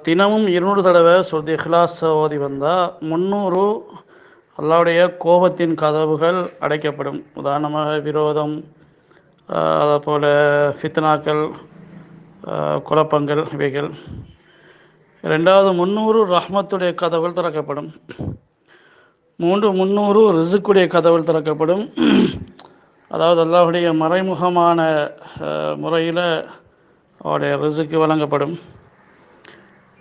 தினமும் 200 தடவை சூரத்து இஹ்லாஸ் ஓதி வந்தால் 300 அல்லாஹ்வுடைய கோபத்தின் கதவுகள் அடைக்கப்படும். உதாரணமாக விரோதம், அதே போல் ஃபித்னாக்கள், குழப்பங்கள் இவைகள். ரெண்டாவது 300 ரஹ்மத்துடைய கதவுகள் திறக்கப்படும். 300 ரிசுக்குடைய கதவுகள் திறக்கப்படும். அதாவது அல்லாஹ்வுடைய மறைமுகமான முறையில் அவருடைய ரிசுக்கு வழங்கப்படும்.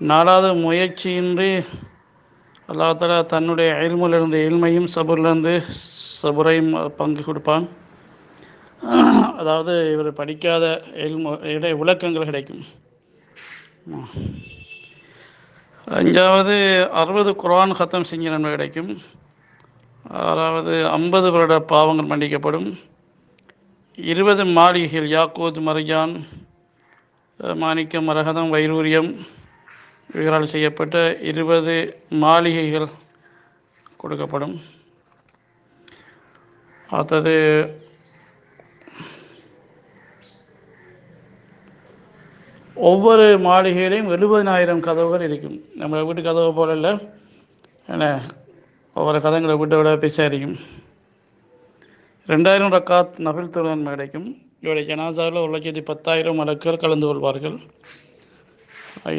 4வது முயற்சியின்றி அல்லாஹ் தஆலா தன்னுடைய இல்மிலிருந்து இல்மையும் சபுரிலிருந்து சபுரையும் பங்கு கொடுப்பான். அதாவது இவர் படிக்காத விளக்கங்கள் கிடைக்கும். 5வது 60 குர்ஆன் ஹத்தம் செஞ்ச நன்மை கிடைக்கும். 6வது 50 வருட பாவங்கள் மன்னிக்கப்படும். 20 மாளிகைகள் யாக்கூத், மர்ஜான், மாணிக்கம், மரகதம், வைரூரியம் இவர்களால் செய்யப்பட்ட 20 மாளிகைகள் கொடுக்கப்படும். அடுத்தது ஒவ்வொரு மாளிகையிலையும் 70,000 கதவுகள் இருக்கும். நம்ம வீட்டு கதவு போல இல்லை, ஏன்னா ஒவ்வொரு கதவுங்களை வீட்டை விட பெருசாக இருக்கும். 2000 ரக்காத் நஃபில் தொழுகை நன்மை கிடைக்கும். இவருடைய ஜனாசாவில் 1,10,000 மலக்குகள் கலந்து கொள்வார்கள்.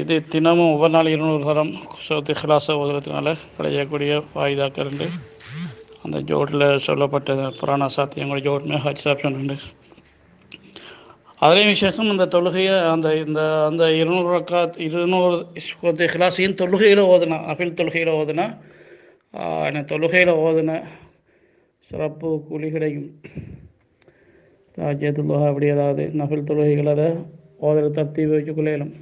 இது தினமும் ஒவ்வொரு நாள் 200 தரம் சூரத்து இஹ்லாஸ் ஓதுறதுனால கிடைக்கக்கூடிய வாய்தாக்கள் உண்டு. அந்த ஜோடில் சொல்லப்பட்ட புராண சாத்தியங்கள் ஜோடுமே ஹஜ் ஆப்ஷன் உண்டு. அதுலேயும் விசேஷம் இந்த தொழுகையை அந்த 200 ரக்காத் 200 சூரத்து இஹ்லாஸையும் தொழுகையில் ஓதுனா, நஃபில் தொழுகையில் ஓதுனா தொழுகையில் ஓதுன சிறப்பு கூலி கிடைக்கும். ராஜ்யத்துல்லா அப்படி ஏதாவது நஃபில் தொழுகைகள் அதை ஓதுற தப்தி வச்சு கொள்ளையிலும்.